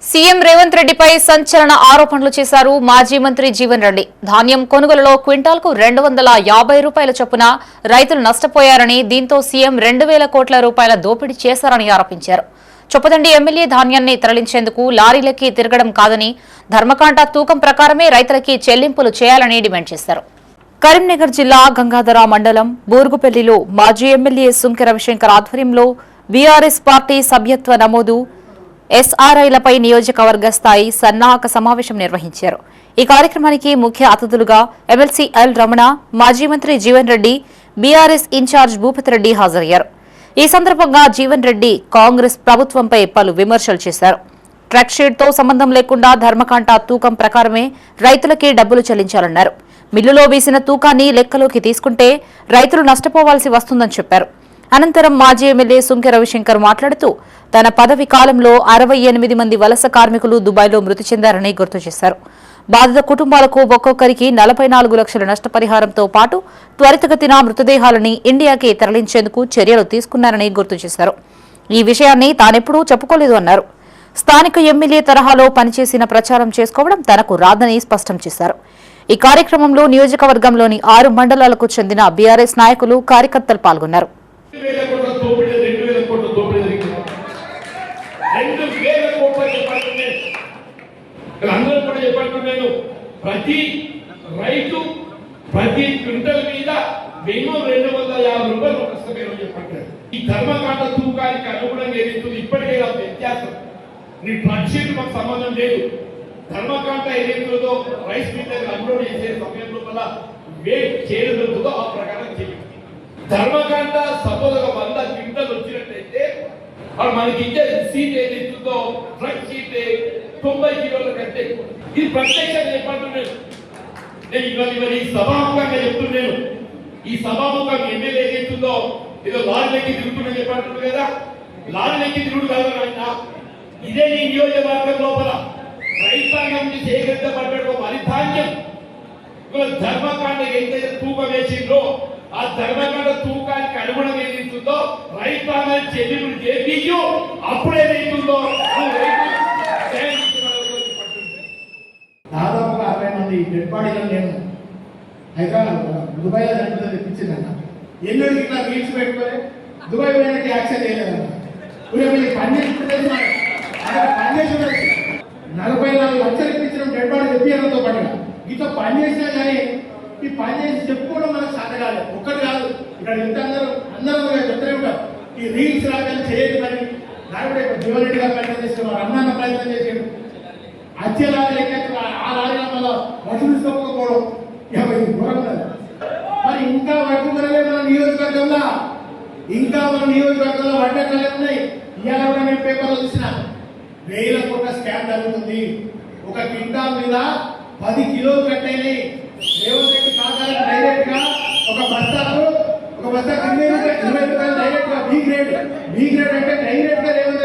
CM Revanth రెడ్డిపై సంచలన ఆరోపణలు చేశారు మాజీ మంత్రి జీవన్ రెడ్డి. ధాన్యం కొనుగోలులో క్వింటాల్కు 250 రూపాయల చొప్పున రైతులు నష్టపోయారని, దీంతో సీఎం 2000 కోట్ల రూపాయల దోపిడీ చేశారని ఆరోపించారు. చొప్పదండి ఎమ్మెల్యే ధాన్యాన్ని తరలించేందుకు లారీలకి తిరగడం కాదని, ధర్మకాంట తూకం ప్రకారమే రైతులకి చెల్లింపులు చేయాలని డిమాండ్ చేశారు. కరీంనగర్ జిల్లా గంగాధర మండలం బూరుగుపల్లిలో మాజీ ఎమ్మెల్యే సుంకె రవిశంకర్ ఆధ్వర్యంలో బీఆర్ఎస్ పార్టీ సభ్యత్వ నమోదు ఎస్ఆర్ఐలపై నియోజకవర్గ స్థాయి సన్నాహక సమావేశం నిర్వహించారు. ఈ కార్యక్రమానికి ముఖ్య అతిథులుగా ఎమ్మెల్సీ ఎల్ రమణ, మాజీ మంత్రి జీవన్ రెడ్డి, బీఆర్ఎస్ ఇన్ఛార్జ్ భూపతి రెడ్డి హాజరయ్యారు. ఈ సందర్భంగా జీవన్ రెడ్డి కాంగ్రెస్ ప్రభుత్వంపై పలు విమర్శలు చేశారు. ట్రక్ షీట్తో సంబంధం లేకుండా ధర్మకాంట తూకం ప్రకారమే రైతులకి డబ్బులు చెల్లించాలన్నారు. మిల్లులో వేసిన తూకాన్ని లెక్కలోకి తీసుకుంటే రైతులు నష్టపోవాల్సి వస్తుందని చెప్పారు. అనంతరం మాజీ ఎమ్మెల్యే సుంకె రవిశంకర్ మాట్లాడుతూ తన పదవి కాలంలో 68 మంది వలస కార్మికులు దుబాయ్లో మృతి చెందారని గుర్తు చేశారు. బాధిత కుటుంబాలకు ఒక్కొక్కరికి 44 లక్షల నష్టపరిహారంతో పాటు త్వరితగతిన మృతదేహాలని ఇండియాకి తరలించేందుకు చర్యలు తీసుకున్నారని గుర్తు చేశారు. ఈ విషయాన్ని తానెప్పుడూ చెప్పుకోలేదు అన్నారు. స్థానిక ఎమ్మెల్యే తరహాలో పనిచేసిన ప్రచారం చేసుకోవడం తనకు రాదని స్పష్టం చేశారు. ఈ కార్యక్రమంలో నియోజకవర్గంలోని 6 మండలాలకు చెందిన బీఆర్ఎస్ నాయకులు, కార్యకర్తలు పాల్గొన్నారు. ప్రతి రైతు ప్రతి క్వింటల్ మీద మినిమం 250 రూపాయలు నష్టపోయారని చెప్పంటారు. ఈ ధర్మకాండ తూకానికి అనుగుణంగా ఏదైతుంది ఇప్పటికే వ్యత్యాసం. నీ ట్రక్ షీట్ మాకు సంబంధం లేదు. ధర్మకాండ ఏదైతుందో రైస్ మిల్ అన్లోడ్ చేసే సమయం లోపల వెయిట్ చేయడంతో ఆ ప్రకారం చేయండి. ధర్మకాండ సపోజ్ 100 క్వింటల్ వచ్చినట్టయితే మనకి ఇచ్చే సీట్ ఏదైతుందో ట్రక్ షీట్ 90 కిలోల కంటే ఇది ప్రత్యక్షంగా చెప్పంటున్నాను. నేను ఇవాళ ఈ సభాముఖంగా చెప్తున్నాను. ఈ సభాముఖంగా ఎమ్మెల్యే ఏదైతుందో ఏదో లారీలెక్కి తిరుగుతుందని చెప్పంటున్నాను కదా. లారీలెక్కి తిరుగుడు కాదన్నా, ఇదే నీ నియోజకవర్గం లోపల రైతాంగం నుంచి సేకరించబడ్డ వరిధాన్యం ధర్మకాండ ఎంతైతే తూకం వేసిందో ఆ ధర్మకాండ తూకానికి అనుగుణంగా ఏదైతుందో రైతాంగం చెల్లింపులు చేపించు. అప్పుడు ఏదైతుందో దాదాపుగా 60 మంది డెడ్ బాడీలను నేను హైదరాబాద్ దుబాయ్లో తెప్పించిందన్న. ఎన్నోకి ఇట్లా రీల్స్ పెట్టుకొని దుబాయ్ పోయినట్టు యాక్షన్ చేయలేదన్న. పనిచేసి 44 లక్షలు ఇప్పించడం డెడ్ బాడీ తెప్పించడంతో పాటుగా ఇట్లా పని చేసినా కానీ ఈ పని చేసి చెప్పుకోవడం మనకు సాధ కాదు. ఒక్కటి కాదు, ఇక్కడ ఇంత అందరూ చెప్తూనే ఉంటారు. ఈ రీల్స్ రాగానే చేయదు కానీ లేకపోతే జీవన్ రెడ్డి గారు ప్రయత్నం చేసిన వారు అన్న ప్రయత్నం చేసాడు. అచ్చే లారీ లెక్క ఆ లారీల వల్ల వసూలు తీసుకోకపోవడం ఘోరంగా. మరి ఇంకా వడ్డీలే మన నియోజకవర్గంలో వడ్డీలే ఉన్నాయి. ఇవాళ కూడా నేను పేపర్లో చూసిన 1000 కోట్ల స్కామ్ జరుగుతుంది. ఒక క్వింటాల్ మీద 10 కిలోలు కట్టేది. రేవంత్ రెడ్డి కాగానే డైరెక్ట్ గా ఒక బస్తా 20 రూపాయలు డైరెక్ట్ గా బి గ్రేడ్ అంటే డైరెక్ట్ గా రేవంత్